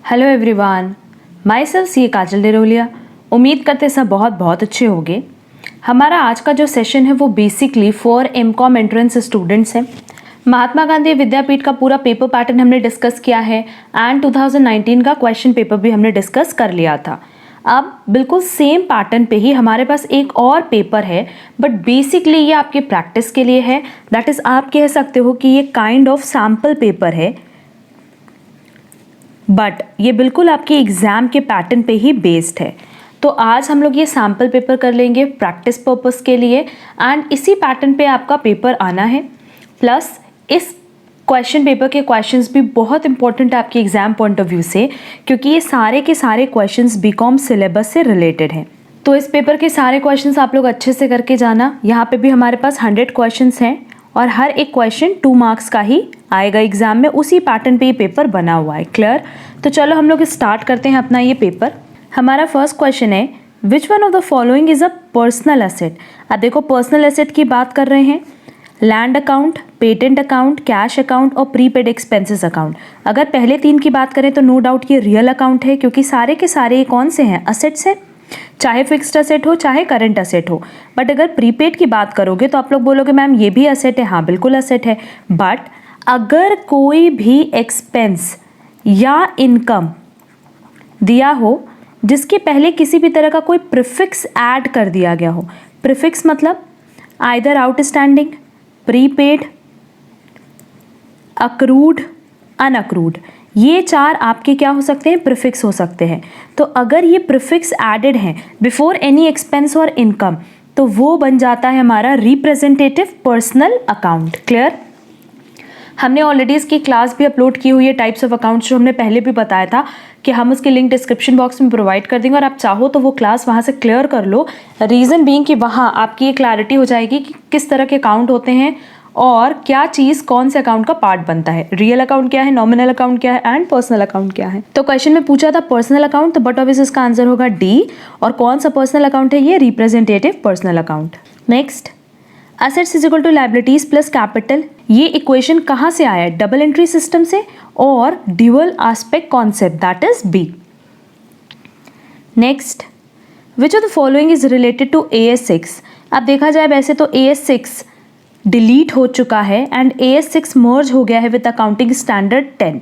Hello everyone, my self सी काजल डेरोलिया। उम्मीद करते सब बहुत बहुत अच्छे होंगे। हमारा आज का जो सेशन है वो basically for MCom entrance students है। महात्मा गांधी विद्यापीठ का पूरा पेपर पैटर्न हमने डिस्कस किया है एंड 2019 का क्वेश्चन पेपर भी हमने डिस्कस कर लिया था। अब बिल्कुल सेम पैटर्न पे ही हमारे पास एक और पेपर है, बट बेसिकली ये आपके प्रैक्टिस के लिए है। दैट इज़ आप कह सकते हो कि ये काइंड ऑफ सैम्पल पेपर है, बट ये बिल्कुल आपके एग्ज़ाम के पैटर्न पे ही बेस्ड है। तो आज हम लोग ये सैम्पल पेपर कर लेंगे प्रैक्टिस पर्पस के लिए एंड इसी पैटर्न पे आपका पेपर आना है। प्लस इस क्वेश्चन पेपर के क्वेश्चंस भी बहुत इंपॉर्टेंट है आपके एग्जाम पॉइंट ऑफ व्यू से, क्योंकि ये सारे के सारे क्वेश्चंस बीकॉम सिलेबस से रिलेटेड हैं। तो इस पेपर के सारे क्वेश्चंस आप लोग अच्छे से करके जाना। यहाँ पे भी हमारे पास 100 क्वेश्चंस हैं और हर एक क्वेश्चन 2 मार्क्स का ही आएगा एग्जाम में। उसी पैटर्न पे ये पेपर बना हुआ है। क्लियर? तो चलो हम लोग स्टार्ट करते हैं अपना ये पेपर। हमारा फर्स्ट क्वेश्चन है, which one of the following is a personal asset. अब देखो, पर्सनल एसेट की बात कर रहे हैं। Land account, patent account, cash account और प्रीपेड एक्सपेंसेस अकाउंट। अगर पहले 3 की बात करें तो नो डाउट ये रियल अकाउंट है, क्योंकि सारे के सारे ये कौन से हैं? असेट्स है, चाहे फिक्स्ड असेट हो चाहे करंट असेट हो। बट अगर प्रीपेड की बात करोगे तो आप लोग बोलोगे मैम ये भी असेट है। हाँ, बिल्कुल असेट है। बट अगर कोई भी एक्सपेंस या इनकम दिया हो जिसके पहले किसी भी तरह का कोई प्रीफिक्स ऐड कर दिया गया हो, प्रीफिक्स मतलब आइदर आउटस्टैंडिंग, प्रीपेड, अक्रूड, अनअक्रूड, ये 4 आपके क्या हो सकते हैं? प्रीफिक्स हो सकते हैं। तो अगर ये प्रीफिक्स एडेड हैं बिफोर एनी एक्सपेंस और इनकम, तो वो बन जाता है हमारा रिप्रेजेंटेटिव पर्सनल अकाउंट। क्लियर? हमने ऑलरेडी इसकी क्लास भी अपलोड की हुई है, टाइप्स ऑफ अकाउंट्स, जो हमने पहले भी बताया था कि हम उसकी लिंक डिस्क्रिप्शन बॉक्स में प्रोवाइड कर देंगे और आप चाहो तो वो क्लास वहाँ से क्लियर कर लो। रीज़न बीइंग कि वहाँ आपकी ये क्लैरिटी हो जाएगी कि किस तरह के अकाउंट होते हैं और क्या चीज़ कौन से अकाउंट का पार्ट बनता है। रियल अकाउंट क्या है, नॉमिनल अकाउंट क्या है एंड पर्सनल अकाउंट क्या है। तो क्वेश्चन में पूछा था पर्सनल अकाउंट, तो बट ऑब्वियस इसका आंसर होगा डी। और कौन सा पर्सनल अकाउंट है? ये representative personal account. Next, assets is equal to liabilities plus capital. ये इक्वेशन कहाँ से आया है? डबल एंट्री सिस्टम से और dual aspect concept, that is B. Next, which of the following is related to AS6। अब देखा जाए वैसे तो AS6 डिलीट हो चुका है एंड AS6 मर्ज हो गया है with accounting standard 10।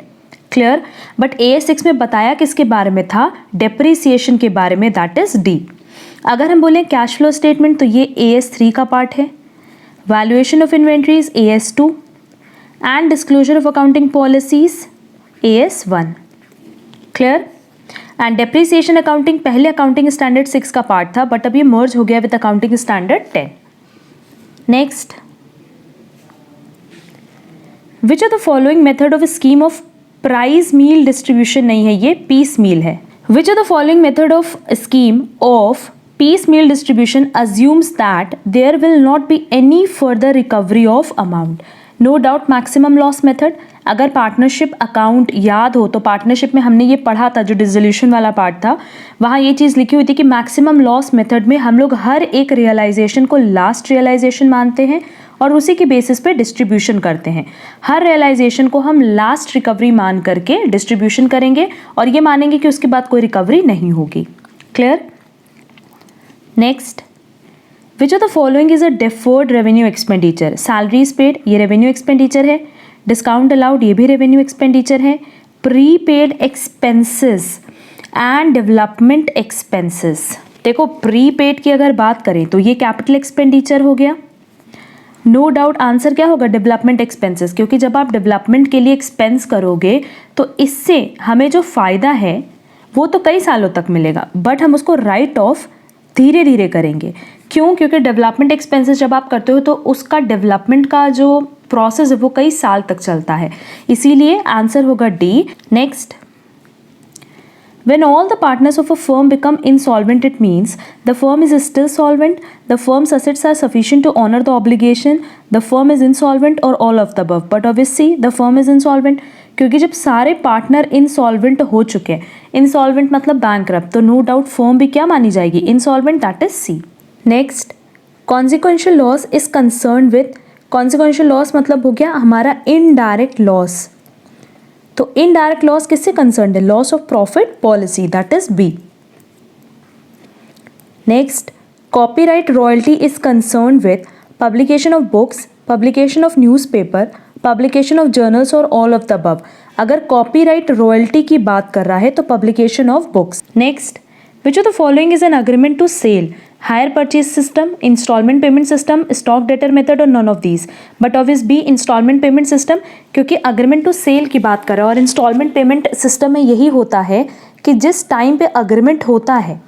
Clear? But AS6 में बताया किसके बारे में था? डेप्रिसिएशन के बारे में, दैट इज डी। अगर हम बोलें कैश फ्लो स्टेटमेंट तो ये AS3 का पार्ट है। Valuation of inventories AS2 and disclosure of accounting policies AS1। Clear? And depreciation accounting पहले अकाउंटिंग स्टैंडर्ड 6 का पार्ट था, बट अब ये मर्ज हो गया with accounting standard 10। Next, which of the following method of scheme of prize meal distribution नहीं है, ये पीस मील है। Which of the following method of scheme of piecemeal distribution assumes that there will not be any further recovery of amount? No doubt maximum loss method। अगर partnership account याद हो तो partnership में हमने ये पढ़ा था, जो डिसोल्यूशन वाला पार्ट था, वहाँ ये चीज़ लिखी हुई थी कि मैक्सिमम लॉस मेथड में हम लोग हर एक रियलाइजेशन को लास्ट रियलाइजेशन मानते हैं और उसी के बेसिस पे डिस्ट्रीब्यूशन करते हैं। हर रियलाइजेशन को हम लास्ट रिकवरी मान करके डिस्ट्रीब्यूशन करेंगे और ये मानेंगे कि उसके बाद कोई रिकवरी नहीं होगी। Clear? Next, which of the following is a deferred revenue expenditure. Salaries paid, ये रेवेन्यू एक्सपेंडिचर है। डिस्काउंट अलाउड, ये भी रेवेन्यू एक्सपेंडिचर है। Prepaid expenses and development expenses. देखो, प्रीपेड की अगर बात करें तो ये कैपिटल एक्सपेंडिचर हो गया। नो डाउट आंसर क्या होगा? डेवलपमेंट एक्सपेंसेस, क्योंकि जब आप डेवलपमेंट के लिए एक्सपेंस करोगे तो इससे हमें जो फ़ायदा है वो तो कई सालों तक मिलेगा, बट हम उसको राइट ऑफ धीरे धीरे करेंगे। क्यों? क्योंकि डेवलपमेंट एक्सपेंसेस जब आप करते हो तो उसका डेवलपमेंट का जो प्रोसेस है वो कई साल तक चलता है, इसीलिए आंसर होगा D. Next, when all the partners of a firm become insolvent, it means the firm is still solvent, the firm's assets are sufficient to honor the obligation, the firm is insolvent, or all of the above। but obviously the firm is insolvent, क्योंकि जब सारे partner insolvent हो चुके हैं, insolvent मतलब bankrupt, तो no doubt firm भी क्या मानी जाएगी? Insolvent, that is C. Next, consequential loss is concern with. Consequential loss मतलब हो गया हमारा इनडायरेक्ट लॉस। तो इनडायरेक्ट लॉस किससे कंसर्न है? Loss of profit policy, that is B. Next, copyright royalty is concern with publication of books, publication of newspaper, publication of journals और all of the above. अगर copyright royalty की बात कर रहा है तो publication of books. Next, which of the following is an agreement to sell? Hire purchase system, installment payment system, stock debtor method और none of these. But obvious B installment payment system, क्योंकि agreement to sell की बात कर रहा है और instalment payment system में यही होता है कि जिस टाइम पे अग्रीमेंट होता है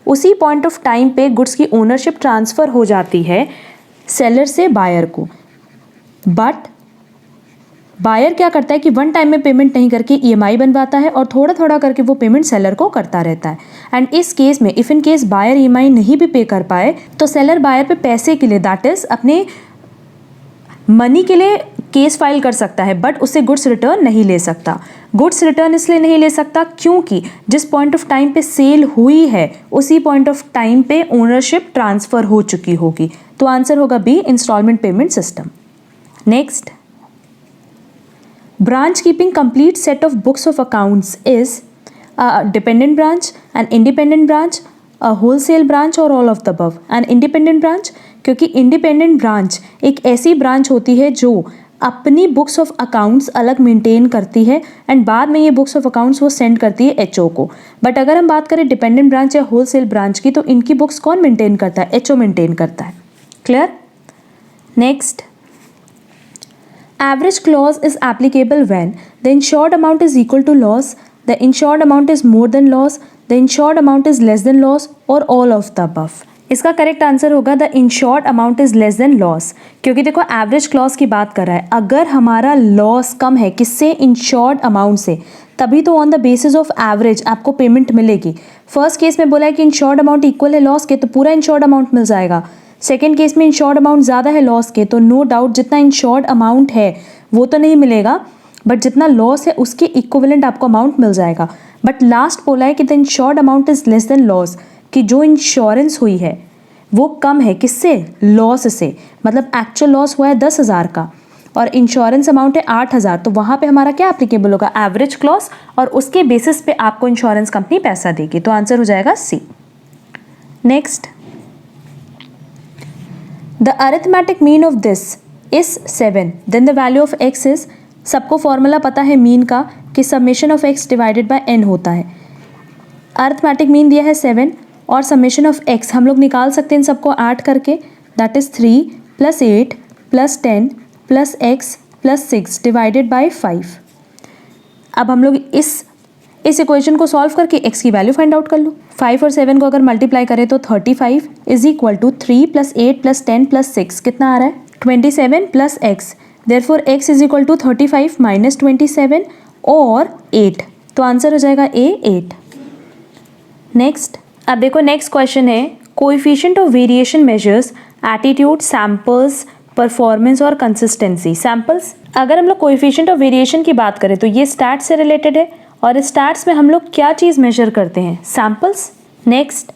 उसी पॉइंट ऑफ टाइम पे गुड्स की ओनरशिप ट्रांसफ़र हो जाती है सेलर से बायर को. बट बायर क्या करता है कि वन टाइम में पेमेंट नहीं करके ईएमआई बनवाता है और थोड़ा थोड़ा करके वो पेमेंट सेलर को करता रहता है. एंड इस केस में if in case buyer EMI नहीं भी पे कर पाए तो सेलर बायर पे पैसे के लिए, दैट इज अपने मनी के लिए केस फाइल कर सकता है, बट उससे गुड्स रिटर्न नहीं ले सकता. गुड्स रिटर्न इसलिए नहीं ले सकता क्योंकि जिस पॉइंट ऑफ टाइम पे सेल हुई है उसी पॉइंट ऑफ टाइम पे ओनरशिप ट्रांसफ़र हो चुकी होगी. तो आंसर होगा B installment payment system. Next, branch keeping complete set of books of accounts is a dependent branch, an independent branch, a wholesale branch or all of the above. An independent branch, क्योंकि independent branch एक ऐसी branch होती है जो अपनी books of accounts अलग maintain करती है एंड बाद में ये बुक्स ऑफ अकाउंट्स वो सेंड करती है एचओ को. बट अगर हम बात करें डिपेंडेंट ब्रांच या होलसेल ब्रांच की तो इनकी बुक्स कौन मेंटेन करता है? एचओ मेंटेन करता है. Clear? Next, average clause is applicable when the insured amount is equal to loss, the insured amount is more than loss, the insured amount is less than loss or all of the above. इसका correct answer होगा the insured amount is less than loss, क्योंकि देखो average clause की बात कर रहा है. अगर हमारा लॉस कम है किससे? इंश्योर्ड अमाउंट से, तभी तो on the basis of average आपको पेमेंट मिलेगी. फर्स्ट केस में बोला है कि इंश्योर्ड अमाउंट इक्वल है लॉस के तो पूरा इंश्योर्ड अमाउंट मिल जाएगा. सेकेंड केस में इंश्योर्ड अमाउंट ज़्यादा है लॉस के तो नो डाउट जितना इंश्योर्ड अमाउंट है वो तो नहीं मिलेगा बट जितना लॉस है उसके इक्विवेलेंट आपको अमाउंट मिल जाएगा. बट लास्ट बोला है कि the insured amount is less than loss, कि जो इंश्योरेंस हुई है वो कम है किससे? लॉस से. मतलब एक्चुअल लॉस हुआ है 10,000 का और इंश्योरेंस अमाउंट है 8,000, तो वहाँ पे हमारा क्या एप्लीकेबल होगा? एवरेज क्लॉज, और उसके बेसिस पे आपको इंश्योरेंस कंपनी पैसा देगी. तो आंसर हो जाएगा C. Next, the arithmetic mean of this is 7, then the value of x is, सबको फॉर्मूला पता है मीन का कि summation of x divided by n होता है. अरिथमेटिक मीन दिया है 7 और समेशन ऑफ x हम लोग निकाल सकते हैं इन सबको ऐड करके, that is 3 + 8 + 10 + x + 6 divided by 5. अब हम लोग इस इक्वेशन को सॉल्व करके x की वैल्यू फाइंड आउट कर लो. 5 और 7 को अगर मल्टीप्लाई करें तो 35 इज इक्वल टू 3 + 8 + 10 + 6 कितना आ रहा है? 27 + x. Therefore x is equal to 35 - 27 और 8. तो आंसर हो जाएगा ए 8. नेक्स्ट, अब देखो नेक्स्ट क्वेश्चन है coefficient of variation measures attitude, samples, performance और कंसिस्टेंसी. सैम्पल्स, अगर हम लोग कोएफिशिएंट ऑफ वेरिएशन की बात करें तो ये स्टैट्स से रिलेटेड है और स्टैट्स में हम लोग क्या चीज़ मेजर करते हैं? Samples. Next,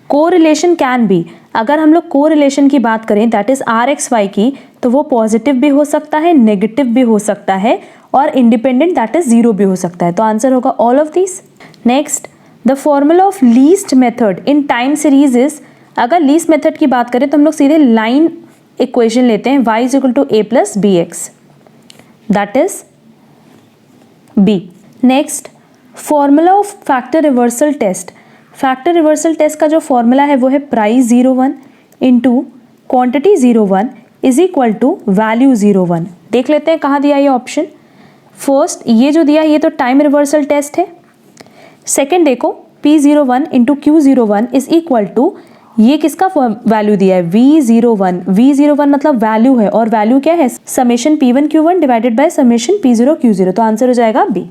correlation can be, अगर हम लोग कोरिलेशन की बात करें दैट इज RXY की तो वो पॉजिटिव भी हो सकता है, नेगेटिव भी हो सकता है और इंडिपेंडेंट दैट इज 0 भी हो सकता है. तो आंसर होगा all of this. Next, the formula of least method in time series is, अगर लीस्ट मेथड की बात करें तो हम लोग सीधे लाइन इक्वेशन लेते हैं y = a + bx, that is B. Next, formula of factor reversal test. Factor reversal test का जो फॉर्मूला है वो है price 01 into quantity 01 is equal to value 01. देख लेते हैं कहाँ दिया ये ऑप्शन. फर्स्ट ये जो दिया है ये तो टाइम रिवर्सल टेस्ट है. सेकेंड देखो P01 into Q01 is equal to, ये किसका वैल्यू दिया है? V01. V01 मतलब वैल्यू है और वैल्यू क्या है? Summation P1Q1 divided by summation P0Q0. तो आंसर हो जाएगा B.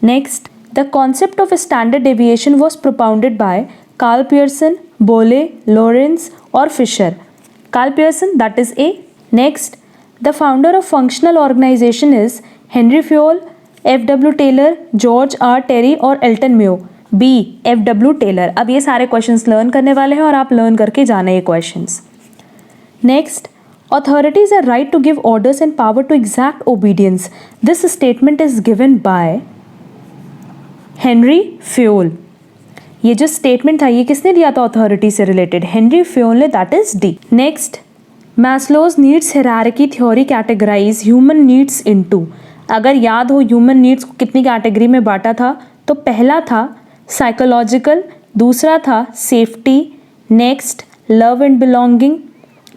Next, the concept of standard deviation was propounded by Carl Pearson, Boole, Lorentz or Fisher. Carl Pearson, that is A. Next, the founder of functional organization is Henry Fayol, F.W. Taylor, George R. Terry और Elton Mayo. B. F.W. Taylor. अब ये सारे questions learn करने वाले हैं और आप learn करके जाना ये questions. Next, Authorities are right to give orders and power to exact obedience. This statement is given by Henry Fayol. ये जो स्टेटमेंट था ये किसने दिया था अथॉरिटी से रिलेटेड? हेनरी फ्योल ने. That is D. Next, Maslow's needs hierarchy theory categorize human needs into. अगर याद हो ह्यूमन नीड्स को कितनी कैटेगरी में बांटा था, तो पहला था साइकोलॉजिकल, दूसरा था safety, next love and belonging,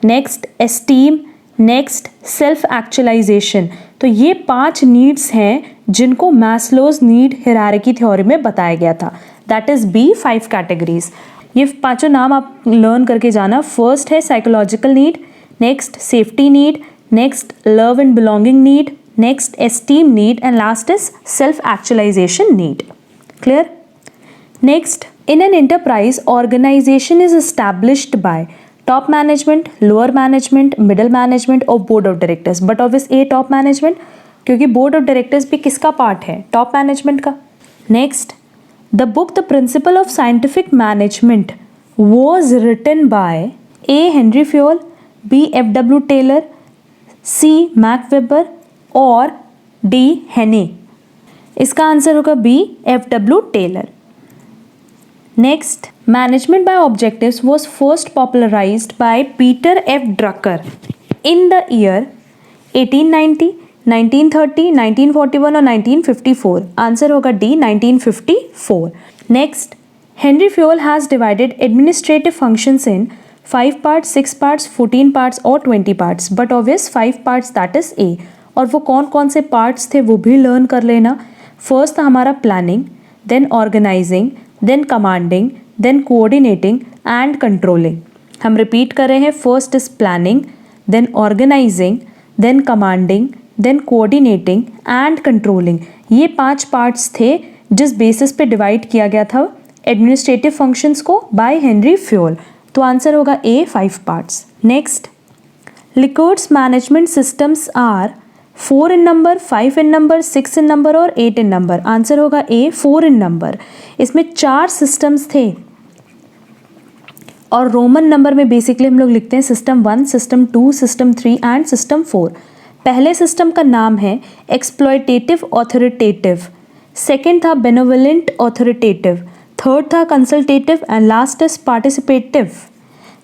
next esteem, next self actualization. तो ये 5 नीड्स हैं जिनको मैस्लोज नीड हायरार्की थ्योरी में बताया गया था. That is B 5 categories. ये 5 नाम आप लर्न करके जाना. फर्स्ट है psychological need, next safety need, next love and belonging need, next esteem need and last is self actualization need. Clear? Next, in an enterprise, organization is established by top management, lower management, middle management और board of directors. But obvious A top management, क्योंकि board of directors भी किसका part है? top management का. Next, the book The Principle of Scientific Management was written by A. Henry Fayol, B. F.W. Taylor, C. Max Weber और D. Henney. इसका answer होगा B. F.W. Taylor. Next, management by objectives was first popularized by Peter F. Drucker in the year 1890, 1930, 1941 और 1954. Answer होगा D. 1954. Next, Henry Fayol has divided administrative functions in 5 parts, 6 parts, 14 parts और 20 parts. But obvious 5 parts, that is A. और वो कौन कौन से parts थे वो भी learn कर लेना. First था हमारा planning, then organizing, then commanding, then coordinating and controlling. हम repeat कर रहे हैं. First is planning, then organizing, then commanding, then coordinating and controlling. ये 5 parts थे जिस basis पे divide किया गया था administrative functions को by Henry Fayol. तो आंसर होगा A. 5 parts. Next, Likud's management systems are 4 in number, 5 in number, 6 in number और 8 in number. आंसर होगा A. 4 in number. इसमें 4 सिस्टम्स थे और रोमन नंबर में बेसिकली हम लोग लिखते हैं system 1, system 2, system 3 and system 4. पहले सिस्टम का नाम है एक्सप्लॉयटेटिव ऑथोरिटेटिव, सेकेंड था बेनेवोलेंट ऑथोरिटेटिव, थर्ड था consultative and last is participative.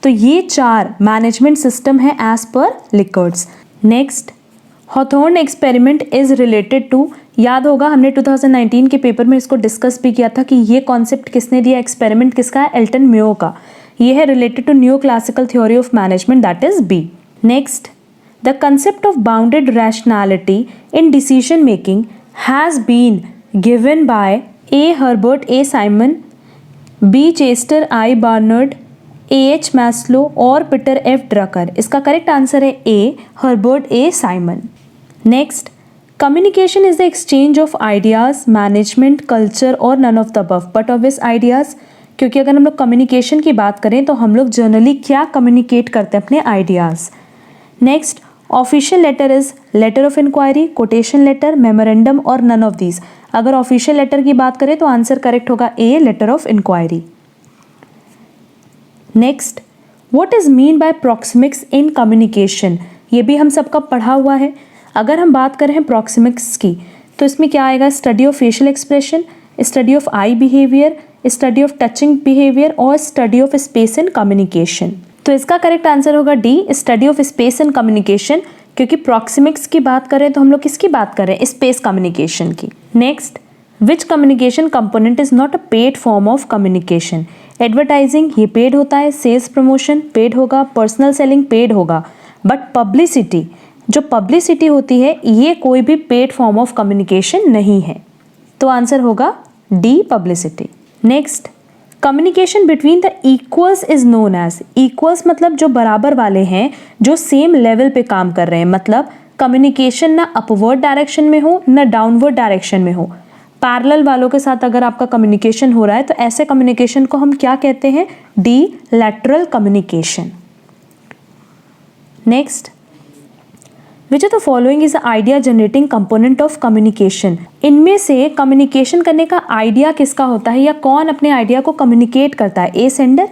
तो ये 4 मैनेजमेंट सिस्टम है as per Likert's. Next, Hawthorne experiment is related to. याद होगा हमने 2019 के पेपर में इसको डिस्कस भी किया था कि ये कॉन्सेप्ट किसने दिया, एक्सपेरिमेंट किसका है, एल्टन मेयो का. ये है related to new classical theory of management, that is B. Next, the concept of bounded rationality in decision making has been given by A. Herbert A. Simon, B. Chester I. Barnard, A. H. Maslow और Peter F. Drucker. इसका correct answer है A. Herbert A. Simon. Next, communication is the exchange of ideas, management, culture और none of the above. But obvious ideas, क्योंकि अगर हम लोग communication की बात करें तो हम लोग जनरली क्या कम्युनिकेट करते हैं, अपने ideas. Next, official letter is letter of inquiry, quotation letter, memorandum और नन ऑफ दीज. अगर ऑफिशियल लेटर की बात करें तो आंसर करेक्ट होगा A. Letter of inquiry. Next, what is mean by proxemics in communication. ये भी हम सबका पढ़ा हुआ है. अगर हम बात करें प्रॉक्सिमिक्स की तो इसमें क्या आएगा, study of facial expression, study of eye behaviour, study of touching behaviour और study of space in communication. तो इसका करेक्ट आंसर होगा D. Study of space in communication, क्योंकि प्रॉक्सिमिक्स की बात करें तो हम लोग किसकी बात कर रहे हैं, स्पेस कम्युनिकेशन की. Next, which communication component is not a paid form of communication. Advertising ये पेड होता है, सेल्स प्रमोशन पेड होगा, पर्सनल सेलिंग पेड होगा, बट पब्लिसिटी, जो पब्लिसिटी होती है ये कोई भी पेड फॉर्म ऑफ कम्युनिकेशन नहीं है. तो आंसर होगा D. Publicity. Next, communication between the equals is known as. Equals मतलब जो बराबर वाले हैं, जो सेम लेवल पे काम कर रहे हैं. मतलब कम्युनिकेशन ना अपवर्ड डायरेक्शन में हो ना डाउनवर्ड डायरेक्शन में हो. पैरेलल वालों के साथ अगर आपका कम्युनिकेशन हो रहा है तो ऐसे कम्युनिकेशन को हम क्या कहते हैं, D. Lateral communication. Next, which of the following is idea generating component of communication. इनमें से कम्युनिकेशन करने का आइडिया किसका होता है या कौन अपने आइडिया को कम्युनिकेट करता है. A. Sender.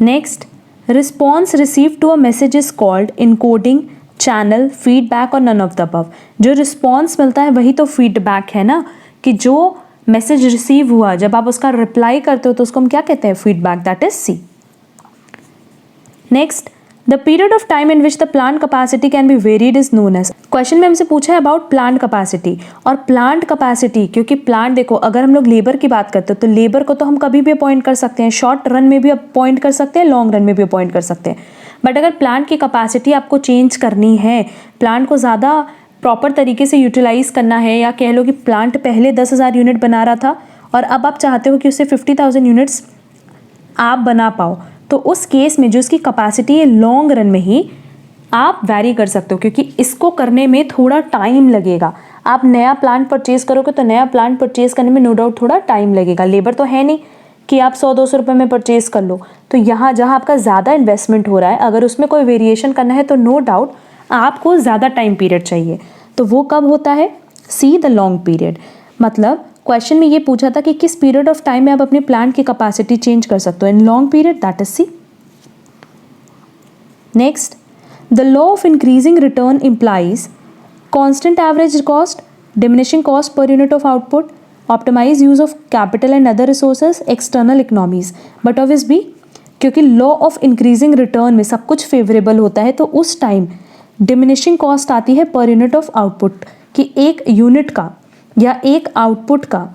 Next, response receive to a message is called encoding, channel, feedback और नन ऑफ द अबव। जो रिस्पॉन्स मिलता है वही तो फीडबैक है ना, कि जो मैसेज रिसीव हुआ जब आप उसका रिप्लाई करते हो तो उसको हम क्या कहते हैं, feedback, that is C. Next, the period of time in which the plant capacity can be varied is known as. Question में हमसे पूछा है अबाउट प्लांट कैपेसिटी, और प्लांट कैपेसिटी, क्योंकि प्लांट देखो अगर हम लोग लेबर की बात करते हैं तो लेबर को तो हम कभी भी अपॉइंट कर सकते हैं, शॉर्ट रन में भी अपॉइंट कर सकते हैं, लॉन्ग रन में भी अपॉइंट कर सकते हैं। बट अगर प्लांट की कैपेसिटी आपको चेंज करनी है, प्लांट को ज़्यादा प्रॉपर तरीके से यूटिलाइज करना है, या कह लो कि प्लांट पहले 10,000 यूनिट बना रहा था और अब आप चाहते हो कि उससे 50,000 यूनिट्स आप बना पाओ, तो उस केस में जो इसकी कैपेसिटी है लॉन्ग रन में ही आप वैरी कर सकते हो, क्योंकि इसको करने में थोड़ा टाइम लगेगा। आप नया प्लांट परचेज करोगे तो नया प्लांट परचेज करने में नो डाउट थोड़ा टाइम लगेगा, लेबर तो है नहीं कि आप 100-200 रुपये में परचेज कर लो। तो यहाँ जहाँ आपका ज़्यादा इन्वेस्टमेंट हो रहा है, अगर उसमें कोई वेरिएशन करना है तो नो डाउट आपको ज़्यादा टाइम पीरियड चाहिए। तो वो कब होता है, सी द लॉन्ग पीरियड। मतलब क्वेश्चन में ये पूछा था कि किस पीरियड ऑफ टाइम में आप अपने प्लांट की कैपेसिटी चेंज कर सकते हो, in long period, that is C. Next, the law of increasing return implies constant average cost, diminishing cost per unit of output, optimize use of capital and other resources, external economies. But obvious B, क्योंकि law of increasing return में सब कुछ favourable होता है, तो उस time diminishing cost आती है पर यूनिट ऑफ आउटपुट, कि एक यूनिट का या एक आउटपुट का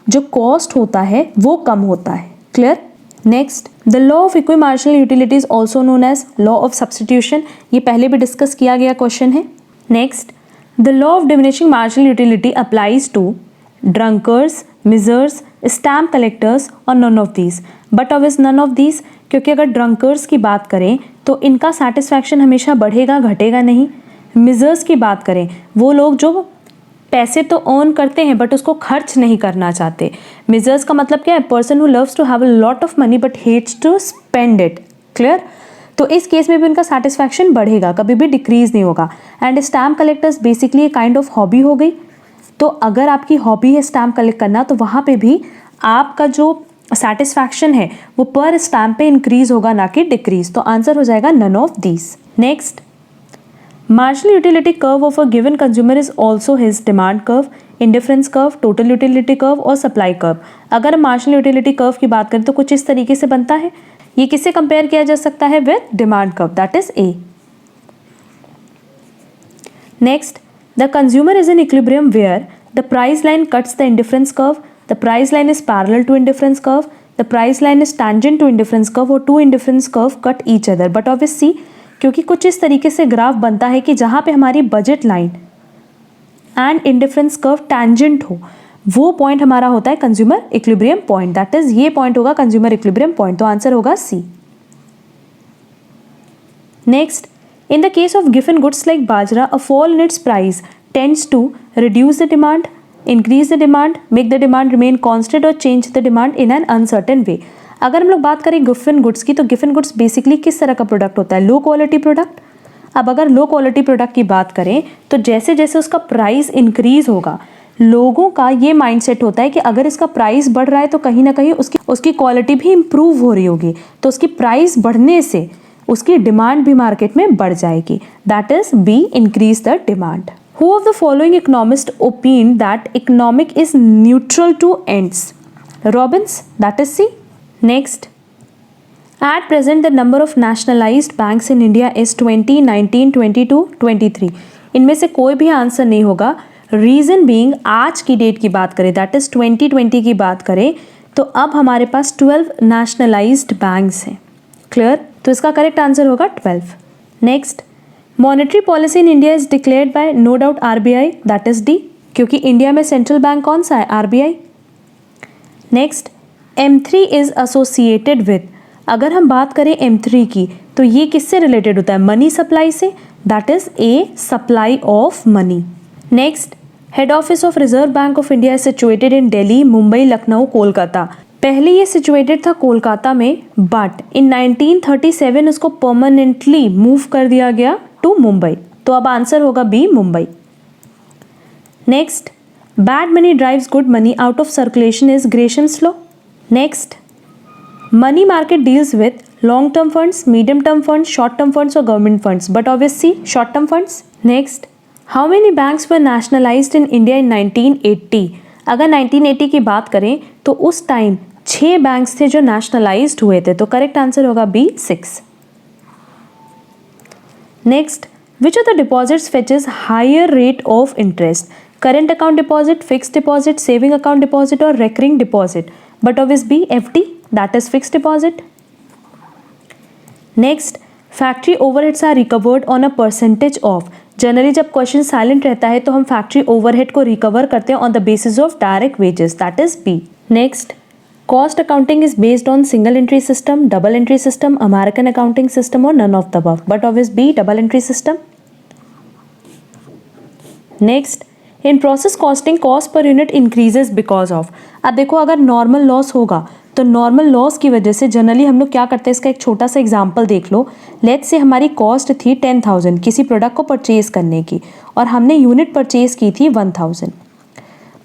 जो कॉस्ट होता है वो कम होता है। Clear. Next, the law of equimarginal utility is also known as law of substitution, ये पहले भी डिस्कस किया गया क्वेश्चन है। Next, the law of diminishing marginal utility applies to drunkards, misers, stamp collectors और none of these. But obvious none of these, क्योंकि अगर drunkards की बात करें तो इनका सेटिस्फैक्शन हमेशा बढ़ेगा, घटेगा नहीं। मिजर्स की बात करें, वो लोग जो पैसे तो अर्न करते हैं बट उसको खर्च नहीं करना चाहते। मिजर्स का मतलब क्या है, person who loves to have a lot of money but hates to spend it. Clear. तो इस केस में भी उनका सेटिस्फैक्शन बढ़ेगा, कभी भी डिक्रीज नहीं होगा। एंड स्टैम्प कलेक्टर्स बेसिकली एक काइंड ऑफ हॉबी हो गई, तो अगर आपकी हॉबी है स्टैम्प कलेक्ट करना तो वहाँ पे भी आपका जो सेटिस्फैक्शन है वो पर स्टैम्प पे इंक्रीज होगा, ना कि डिक्रीज। तो आंसर हो जाएगा none of these. Next, marginal utility curve of a given consumer is also his demand curve, indifference curve, total utility curve और supply curve। अगर हम marginal utility curve की बात करें तो कुछ इस तरीके से बनता है। ये किससे कंपेयर किया जा सकता है, with demand curve, that is A. Next, the consumer is in equilibrium where the price line cuts the indifference curve, the price line is parallel to indifference curve, the price line is tangent to indifference curve और two indifference curve cut each other. But obvious C, क्योंकि कुछ इस तरीके से graph बनता है कि जहाँ पे हमारी budget line and indifference curve tangent हो, वो पॉइंट हमारा होता है consumer equilibrium point, that is ये पॉइंट होगा कंज्यूमर इक्विलिब्रियम पॉइंट। तो आंसर होगा C. Next, in the case of गिवन goods like bajra, a fall in its price tends to reduce the demand, increase the demand, make the demand remain constant और change the demand in an uncertain way. अगर हम लोग बात करें given goods की, तो given goods basically किस तरह का प्रोडक्ट होता है, लो क्वालिटी प्रोडक्ट। अब अगर लो क्वालिटी प्रोडक्ट की बात करें तो जैसे जैसे उसका प्राइस इंक्रीज होगा, लोगों का ये माइंडसेट होता है कि अगर इसका प्राइस बढ़ रहा है तो कहीं ना कहीं उसकी क्वालिटी भी इंप्रूव हो रही होगी, तो उसकी प्राइस बढ़ने से उसकी डिमांड भी मार्केट में बढ़ जाएगी, that is B, increase the demand. Who of the following economist opined that economic is neutral to ends? Robbins, that is C. Next, at present the number of nationalized banks in India is 20, 19, 22, 23. इनमें से कोई भी answer नहीं होगा। Reason being, आज की date की बात करें, दैट इज 2020 की बात करें, तो अब हमारे पास 12 नेशनलाइज्ड बैंक्स हैं। क्लियर। तो इसका करेक्ट आंसर होगा 12। Next, monetary policy in India is declared by no doubt RBI, that is D, क्योंकि इंडिया में सेंट्रल बैंक कौन सा है, RBI. Next, M3 is associated with, अगर हम बात करें M3 की तो ये किससे रिलेटेड होता है, मनी सप्लाई से, that is A, supply of money. Next, head office of reserve Bank of India is situated in Delhi, Mumbai, Lucknow, Kolkata. पहले ये सिचुएटेड था कोलकाता में, बट इन 1937 उसको परमानेंटली मूव कर दिया गया टू मुंबई। तो अब आंसर होगा B, Mumbai. Next, bad money drives good money out of circulation is Gresham's law. Next, money market deals with long term funds, medium term funds, short term funds और government funds, but obviously short term funds. Next, how many banks were nationalised in India in 1980? अगर 1980 की बात करें तो उस time 6 banks थे जो nationalised हुए थे, तो करेक्ट आंसर होगा B 6। Next, which of the deposits fetches higher rate of interest? Current account deposit, fixed deposit, saving account deposit और recurring deposit, but obvious B FD, that is fixed deposit. Next, factory overheads are recovered on a percentage of. Generally जब question silent रहता है तो हम factory overhead को recover करते हैं on the basis of direct wages, that is B. Next, cost accounting is based on single entry system, double entry system, American accounting system और none of the above, but obvious B double entry system. Next, in process costing cost per unit increases because of. अब देखो, अगर normal loss होगा तो normal loss की वजह से generally हम लोग क्या करते हैं, इसका एक छोटा सा एग्जांपल देख लो। लेट्स से हमारी कॉस्ट थी 10,000 किसी प्रोडक्ट को परचेज करने की और हमने यूनिट परचेज की थी 1,000,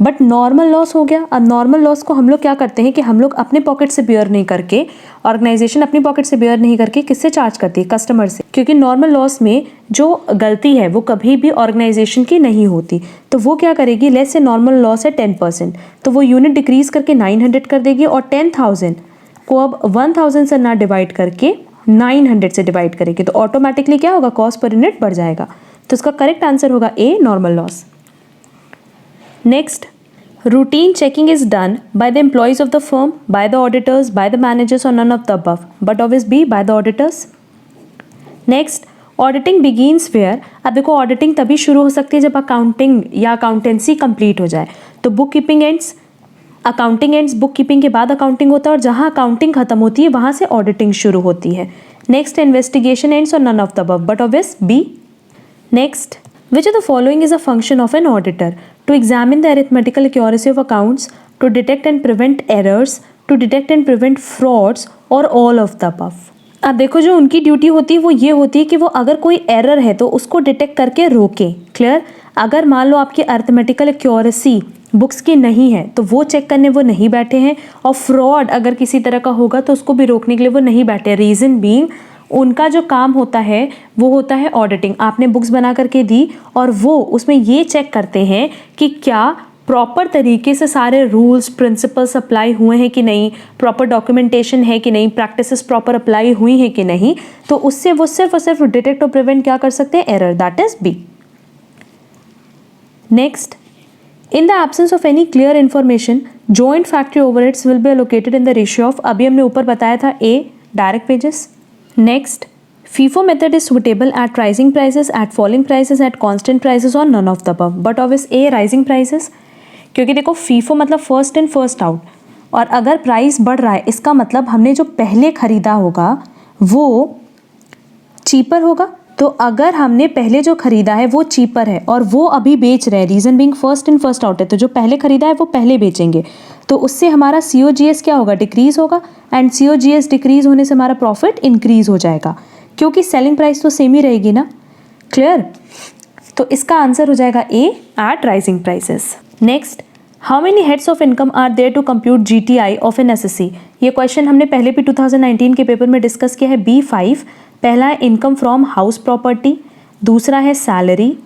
बट नॉर्मल लॉस हो गया। अब नॉर्मल लॉस को हम लोग क्या करते हैं कि हम लोग अपने पॉकेट से बेयर नहीं करके, ऑर्गेनाइजेशन अपनी पॉकेट से बेयर नहीं करके किससे चार्ज करती है, कस्टमर से, क्योंकि नॉर्मल लॉस में जो गलती है वो कभी भी ऑर्गेनाइजेशन की नहीं होती। तो वो क्या करेगी, लेट्स से नॉर्मल लॉस है 10%, तो वो यूनिट डिक्रीज करके 900 कर देगी और 10,000 को अब 1,000 से ना डिवाइड करके 900 से डिवाइड करेगी, तो ऑटोमेटिकली क्या होगा, कॉस्ट पर यूनिट बढ़ जाएगा। तो इसका करेक्ट आंसर होगा A, normal loss. Next, routine checking is done by the employees of the firm, by the auditors, by the managers or none of the above, but obvious B, by the auditors. Next, auditing begins where? अब देखो, auditing तभी शुरू हो सकती है जब accounting या accountancy complete हो जाए। तो book keeping ends, accounting ends, book keeping के बाद अकाउंटिंग होता है और जहाँ अकाउंटिंग खत्म होती है वहाँ से ऑडिटिंग शुरू होती है। नेक्स्ट, इन्वेस्टिगेशन एंड्स और none of the above, but obvious B. Next, which of the following is a function of an auditor? To examine the arithmetical accuracy of accounts, to detect and prevent errors, to detect and prevent frauds, or all of the above. अब देखो, जो उनकी duty होती है वो ये होती है कि वो अगर कोई एरर है तो उसको डिटेक्ट करके रोके। क्लियर? अगर मान लो आपकी अरिथमेटिकल एक्यूरेसी बुक्स की नहीं है तो वो चेक करने वो नहीं बैठे हैं, और फ्रॉड अगर किसी तरह का होगा तो उसको भी रोकने के लिए वो नहीं बैठे। रीज़न बीइंग, उनका जो काम होता है वो होता है ऑडिटिंग। आपने बुक्स बना करके दी और वो उसमें ये चेक करते हैं कि क्या प्रॉपर तरीके से सारे रूल्स प्रिंसिपल्स अप्लाई हुए हैं कि नहीं, प्रॉपर डॉक्यूमेंटेशन है कि नहीं, प्रैक्टिसेस प्रॉपर अप्लाई हुई हैं कि नहीं, तो उससे वो सिर्फ और सिर्फ डिटेक्ट और प्रिवेंट क्या कर सकते हैं, error, that is B. Next, in the absence of any clear information joint factory overheads will be allocated in the ratio of, अभी हमने ऊपर बताया था A, direct wages. Next, FIFO method is suitable at rising prices, at falling prices, at constant prices or none of the above, but obvious A, rising prices। क्योंकि देखो, FIFO मतलब first in first out, और अगर price बढ़ रहा है इसका मतलब हमने जो पहले खरीदा होगा वो चीपर होगा। तो अगर हमने पहले जो खरीदा है वो चीपर है और वो अभी बेच रहे हैं, reason being first in first out है, तो जो पहले खरीदा है वो पहले बेचेंगे, तो उससे हमारा COGS क्या होगा, डिक्रीज होगा, एंड COGS डिक्रीज होने से हमारा प्रॉफिट इंक्रीज हो जाएगा, क्योंकि सेलिंग प्राइस तो सेम ही रहेगी ना। क्लियर? तो इसका आंसर हो जाएगा A, at rising prices. Next, how many heads of income are there to compute GTI of an SSC? ये क्वेश्चन हमने पहले भी 2019 के पेपर में डिस्कस किया है। B5, पहला है इनकम फ्रॉम हाउस प्रॉपर्टी, दूसरा है सैलरी,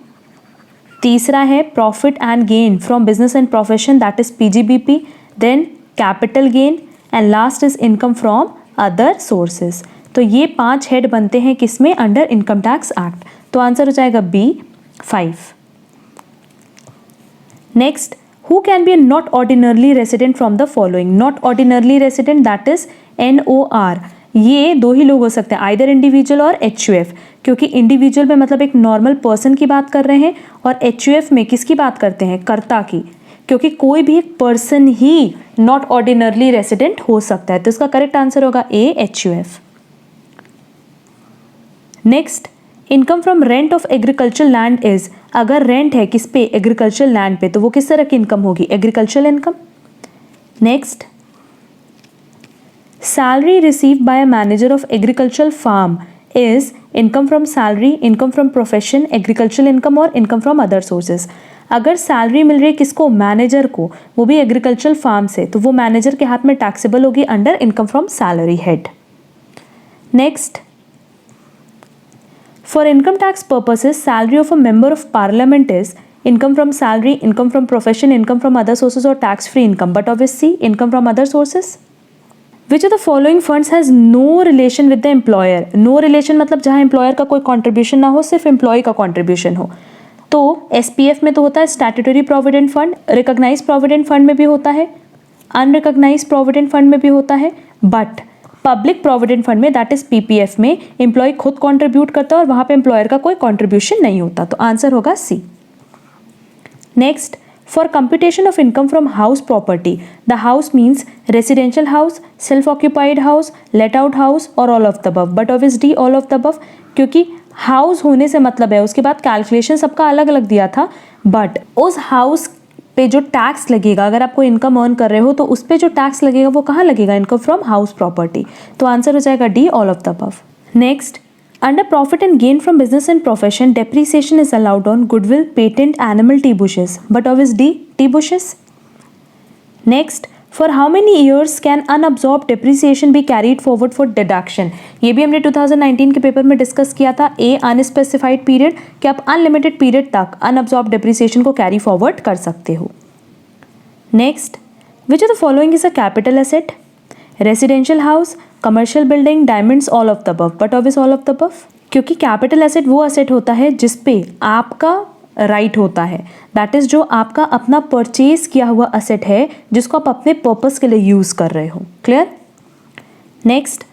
तीसरा है profit and gain from business and profession, that is PGBP, then capital gain, and last is income from other sources. तो ये 5 हेड बनते हैं किसमें, अंडर इनकम टैक्स एक्ट। तो आंसर हो जाएगा B5। Next, who can be not ordinarily resident from the following? Not ordinarily resident, that is NOR। ये 2 ही लोग हो सकते हैं, आइदर इंडिविजुअल और HUF, क्योंकि इंडिविजुअल में मतलब एक नॉर्मल पर्सन की बात कर रहे हैं और HUF में किसकी बात करते हैं, कर्ता की, क्योंकि कोई भी एक person he not ordinarily resident हो सकता है। तो इसका करेक्ट आंसर होगा ए, HUF। Next, income from rent of agricultural land is, अगर रेंट है किस पे, एग्रीकल्चरल लैंड पे, तो वो किस तरह की इनकम होगी, agricultural income. Next, salary received by a manager of agricultural farm is income from salary, income from profession, agricultural income और income from other sources। अगर सैलरी मिल रही है किसको, मैनेजर को, वो भी एग्रीकल्चरल फार्म से, तो वो मैनेजर के हाथ में टैक्सेबल होगी under income from salary head. Next, for income tax purposes, salary of a member of parliament is income from salary, income from profession, income from other sources or tax-free income. But obviously, income from other sources. Which of the following funds has no relation with the employer? No relation मतलब जहाँ employer का कोई contribution ना हो, सिर्फ employee का contribution हो. तो SPF में तो होता है statutory provident fund, recognise provident fund में भी होता है, अनरिकॉग्नाइज प्रोविडेंट फंड में भी होता है, बट पब्लिक प्रोविडेंट फंड में दैट इज पीपीएफ में एम्प्लॉय खुद कंट्रीब्यूट करता है और वहां पे एम्प्लॉयर का कोई कंट्रीब्यूशन नहीं होता. तो आंसर होगा C. Next, for computation of income from house property, the house means residential house, self occupied house, let out house और all of the above. But obviously all of the above, क्योंकि house होने से मतलब है. उसके बाद calculation सबका अलग अलग दिया था, बट उस हाउस पे जो टैक्स लगेगा, अगर आप कोई इनकम अर्न कर रहे हो तो उस पे जो टैक्स लगेगा वो कहाँ लगेगा? Income from house property. तो आंसर हो जाएगा D, all of the above. Next, under profit and gain from business and profession, depreciation is allowed on goodwill, patent, animal, tea bushes. But obvious D, tea bushes. Next, for how many years can unabsorbed depreciation be carried forward for deduction? ये भी हमने 2019 के paper में discuss किया था. ए, unspecified period, कि आप unlimited period तक अनअब्जॉर्ब डेप्रिसिएशन को कैरी फॉरवर्ड कर सकते हो. Next, which of the following is a capital asset? Residential house, commercial building, diamonds, all of the above. But obvious all of the above, क्योंकि capital asset वो asset होता है जिसपे आपका राइट होता है. दैट इज जो आपका अपना परचेज किया हुआ एसेट है जिसको आप अपने पर्पस के लिए यूज कर रहे हो. Clear? Next,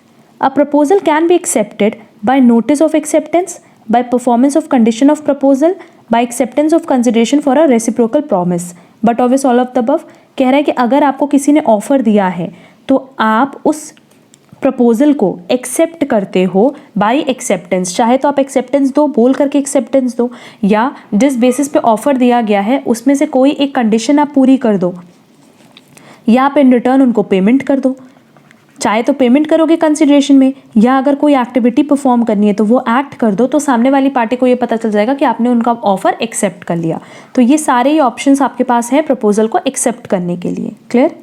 a proposal can be accepted by notice of acceptance, by performance of condition of proposal, by acceptance of consideration for a reciprocal promise. But obvious all of the above, कह रहा है कि अगर आपको किसी ने offer दिया है तो आप उस प्रपोजल को एक्सेप्ट करते हो बाय एक्सेप्टेंस. चाहे तो आप एक्सेप्टेंस दो, बोल करके एक्सेप्टेंस दो, या जिस बेसिस पे ऑफर दिया गया है उसमें से कोई एक कंडीशन आप पूरी कर दो, या आप इन रिटर्न उनको पेमेंट कर दो. चाहे तो पेमेंट करोगे कंसिडरेशन में, या अगर कोई एक्टिविटी परफॉर्म करनी है तो वो एक्ट कर दो, तो सामने वाली पार्टी को ये पता चल जाएगा कि आपने उनका ऑफर एक्सेप्ट कर लिया. तो ये सारे ही ऑप्शंस आपके पास हैं प्रपोजल को एक्सेप्ट करने के लिए. Clear?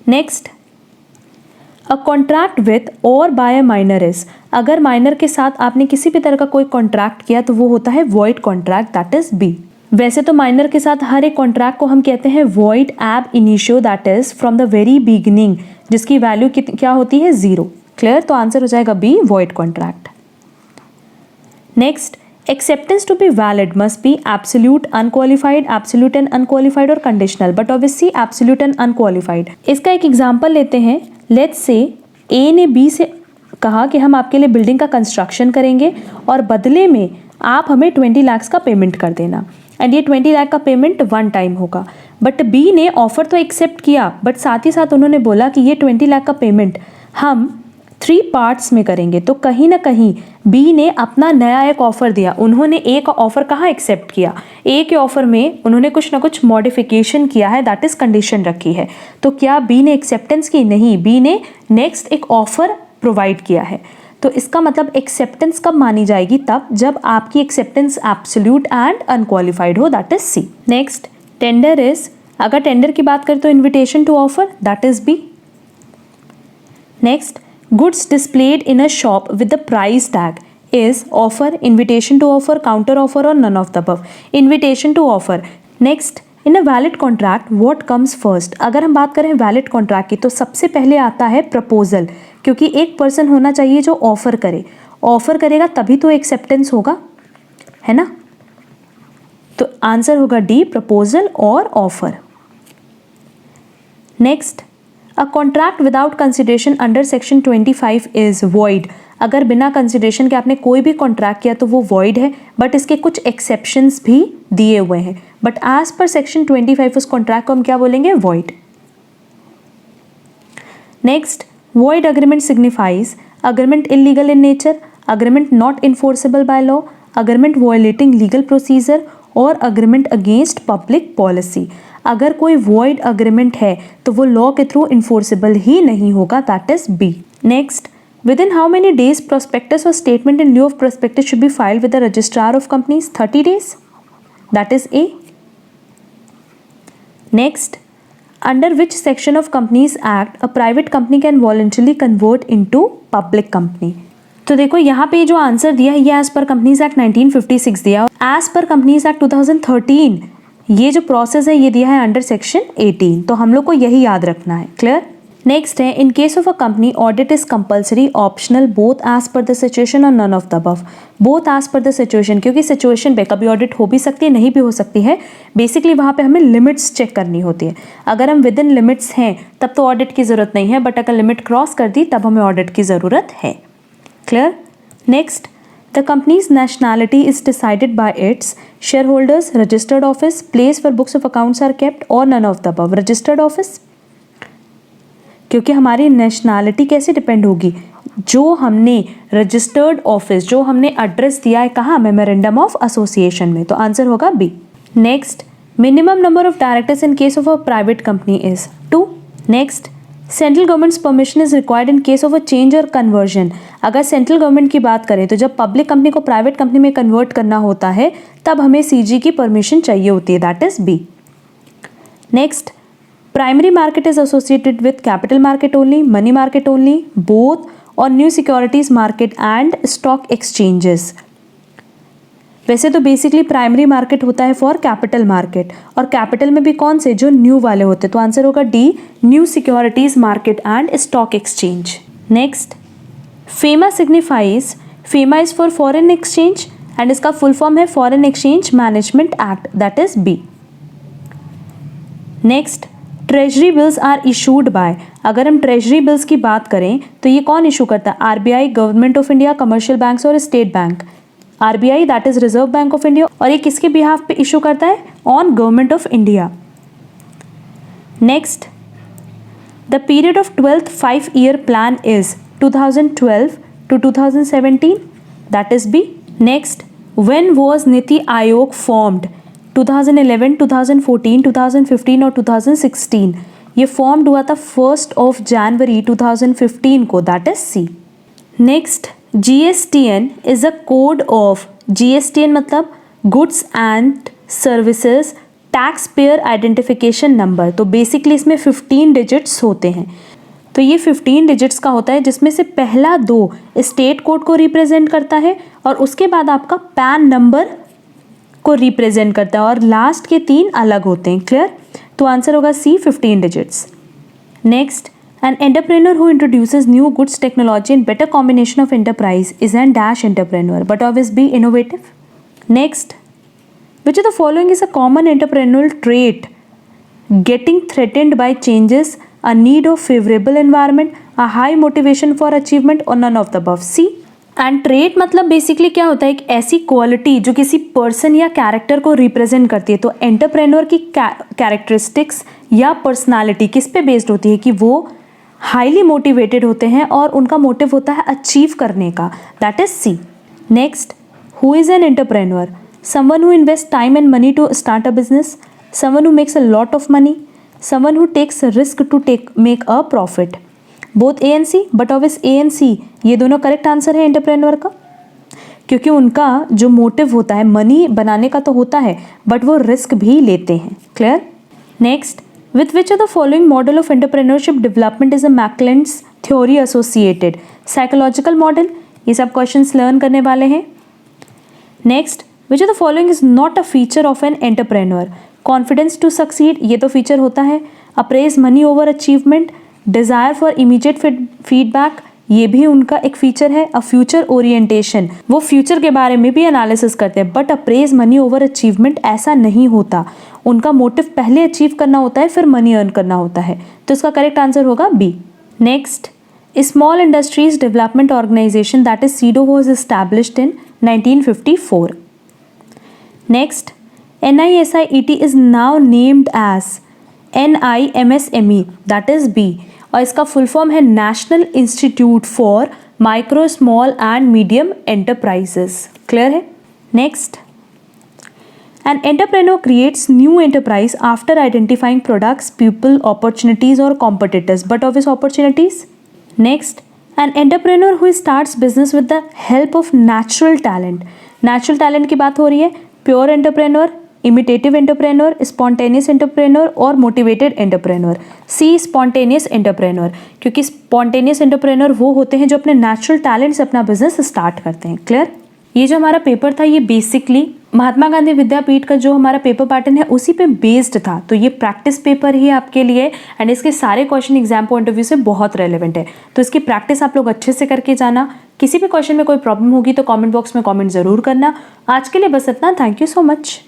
Next, a contract with और बाय अ माइनर इज, अगर माइनर के साथ आपने किसी भी तरह का कोई कॉन्ट्रैक्ट किया तो वो होता है void contract, that is B. वैसे तो माइनर के साथ हर एक कॉन्ट्रैक्ट को हम कहते हैं void ab initio, that is from the very beginning, जिसकी वैल्यू क्या होती है? 0. क्लियर? तो आंसर हो जाएगा B, void contract. Next, acceptance to be valid must be absolute, unqualified, absolute and unqualified और conditional. But obviously absolute and unqualified. इसका एक एग्जांपल लेते हैं. लेट्स से ए ने बी से कहा कि हम आपके लिए बिल्डिंग का कंस्ट्रक्शन करेंगे और बदले में आप हमें 20 लाख का पेमेंट कर देना, एंड ये 20 लाख का पेमेंट वन टाइम होगा. बट बी ने ऑफर तो एक्सेप्ट किया, बट साथ ही साथ उन्होंने बोला कि ये 20 लाख का पेमेंट हम 3 पार्ट्स में करेंगे. तो कहीं ना कहीं बी ने अपना नया एक ऑफर दिया. उन्होंने ए का ऑफर कहाँ एक्सेप्ट किया? ए के ऑफर में उन्होंने कुछ ना कुछ मॉडिफिकेशन किया है, दैट इज कंडीशन रखी है. तो क्या बी ने एक्सेप्टेंस की? नहीं, बी ने नेक्स्ट एक ऑफर प्रोवाइड किया है. तो इसका मतलब एक्सेप्टेंस कब मानी जाएगी? तब जब आपकी एक्सेप्टेंस एब्सोल्यूट एंड अनक्वालिफाइड हो, that is C. Next, tender is, अगर टेंडर की बात करें तो invitation to offer, that is B. Next, goods displayed in a shop with the price tag is offer, invitation to offer, counter offer or none of the above. Invitation to offer. Next, in a valid contract what comes first? अगर हम बात करें valid contract की तो सबसे पहले आता है proposal, क्योंकि एक पर्सन होना चाहिए जो ऑफर करे. ऑफर करेगा तभी तो एक्सेप्टेंस होगा, है ना? तो आंसर होगा डी, प्रपोजल और offer. Next, a contract without consideration under section 25 is void. अगर बिना कंसिडरेशन के आपने कोई भी कॉन्ट्रैक्ट किया तो वो वॉइड है, बट इसके कुछ एक्सेप्शंस भी दिए हुए हैं. बट एज पर सेक्शन 25 उस कॉन्ट्रैक्ट को हम क्या बोलेंगे? Void. Next, void agreement signifies agreement illegal in nature, agreement not enforceable by law, agreement violating legal procedure और अग्रीमेंट अगेंस्ट पब्लिक पॉलिसी. अगर कोई वॉइड अग्रीमेंट है तो वो लॉ के थ्रू इन्फोर्सेबल ही नहीं होगा, that is B. Next, within how many days prospectus और statement in lieu of prospectus should be filed with the registrar of companies? 30 days, that is A. Next, under which section of Companies Act a private company can voluntarily convert into public company. तो देखो यहाँ पे जो answer दिया है ये as per companies act 1956 दिया, as per companies act 2013 ये जो प्रोसेस है ये दिया है अंडर सेक्शन 18, तो हम लोग को यही याद रखना है। क्लियर। नेक्स्ट है, in case of a company audit is compulsory optional both as per the situation और none of the above. Both as per the situation, क्योंकि सिचुएशन पे कभी ऑडिट हो भी सकती है, नहीं भी हो सकती है। बेसिकली वहाँ पे हमें लिमिट्स चेक करनी होती है। अगर हम विद इन लिमिट्स हैं तब तो ऑडिट की ज़रूरत नहीं है, बट अगर लिमिट क्रॉस कर दी तब हमें ऑडिट की ज़रूरत है। Clear. Next, the company's nationality is decided by its shareholders, registered office, place where books of accounts are kept, or none of the above। registered office, क्योंकि हमारी नेशनैलिटी कैसे डिपेंड होगी, जो हमने रजिस्टर्ड ऑफिस, जो हमने एड्रेस दिया है कहाँ, मेमोरेंडम ऑफ एसोसिएशन में, तो आंसर होगा B. Next, minimum number of directors in case of a private company is 2। Next, central government's permission is required in case of a change और conversion. अगर सेंट्रल गवर्नमेंट की बात करें तो जब पब्लिक कंपनी को प्राइवेट कंपनी में convert करना होता है तब हमें सीजी की परमिशन चाहिए होती है, that is B. Next, primary market is associated with capital market only, money market only, both, और new securities market and stock exchanges. वैसे तो बेसिकली प्राइमरी मार्केट होता है फॉर कैपिटल मार्केट, और कैपिटल में भी कौन से, जो न्यू वाले होते हैं, तो आंसर होगा D, new securities market and stock exchange. Next, FEMA signifies, FEMA is for foreign exchange एंड इसका फुल फॉर्म है foreign exchange management act, that is B. Next, treasury bills are issued by. अगर हम treasury bills की बात करें तो ये कौन इशू करता है, RBI, government of India, commercial banks और state bank. RBI that is Reserve Bank of India, और ये किसके बिहाफ पे इशू करता है, on government of India. Next, the period of 12th 5-year plan is 2012 to 2017, that is B. Next, when was NITI Aayog formed? 2011, 2014, 2015 और 2016। ये formed हुआ था 1 जनवरी 2015 को, that is C. Next, GSTN is a code of, GSTN मतलब goods and services tax payer identification number. तो basically इसमें 15 digits होते हैं, तो ये 15 डिजिट्स का होता है, जिसमें से पहला 2 स्टेट कोड को रिप्रेजेंट करता है और उसके बाद आपका पैन नंबर को रिप्रेजेंट करता है, और लास्ट के 3 अलग होते हैं। क्लियर। तो आंसर होगा C, 15 digits. Next, an entrepreneur who introduces new goods technology and better combination of enterprise is an dash entrepreneur, but always be innovative. Next, which of the following is a common entrepreneurial trait? Getting threatened by changes, a need of favorable environment, a high motivation for achievement, or none of the above। C. And trait मतलब basically क्या होता है, एक ऐसी quality जो किसी person या character को रिप्रेजेंट करती है। तो एंटरप्रेन्योर की कैरेक्टरिस्टिक्स या पर्सनालिटी किस पे बेस्ड होती है, कि वो हाईली मोटिवेटेड होते हैं और उनका मोटिव होता है अचीव करने का, that is C. Next, who is an entrepreneur? Someone who invest time and money to start a business, someone who makes a lot of money, someone who takes risk to make a profit. Both A and C, but obvious A and C ये दोनों correct answer है entrepreneur का, क्योंकि उनका जो motive होता है money बनाने का तो होता है, बट वो रिस्क भी लेते हैं। Clear. Next, with which of the following model of entrepreneurship development is a Macklin's theory associated? Psychological model, ये सब क्वेश्चंस लर्न करने वाले हैं। Next, which of the following is not a feature of an entrepreneur? Confidence to succeed, ये तो feature होता है। Appraise money over achievement, desire for immediate feedback, ये भी उनका एक फीचर है। अ फ्यूचर ओरिएंटेशन, वो फ्यूचर के बारे में भी एनालिसिस करते हैं, but apprise money over achievement ऐसा नहीं होता। उनका मोटिव पहले अचीव करना होता है, फिर मनी अर्न करना होता है, तो इसका करेक्ट आंसर होगा B. Next, small industries development organisation that is SIDO was established in 1954। Next, NISIET is now named as NIMSME, that is B, और इसका फुल फॉर्म है National Institute for Micro Small and Medium Enterprises. Clear है। Next, an entrepreneur creates new enterprise after identifying products, people, opportunities और competitors, but obvious opportunities. Next, an entrepreneur who starts business with the help of natural talent. Natural talent की बात हो रही है। Pure entrepreneur, imitative entrepreneur, spontaneous entrepreneur और motivated entrepreneur. सी spontaneous entrepreneur, क्योंकि spontaneous entrepreneur वो होते हैं जो अपने नेचुरल टैलेंट से अपना बिजनेस स्टार्ट करते हैं। क्लियर? ये जो हमारा पेपर था ये बेसिकली महात्मा गांधी विद्यापीठ का जो हमारा पेपर पैटर्न है उसी पे बेस्ड था, तो ये प्रैक्टिस पेपर ही है आपके लिए एंड इसके सारे question exam point of view से बहुत रेलेवेंट है, तो इसकी प्रैक्टिस आप लोग अच्छे से करके जाना। किसी भी क्वेश्चन में कोई प्रॉब्लम होगी तो कमेंट बॉक्स में कमेंट जरूर करना। आज के लिए बस इतना। Thank you so much.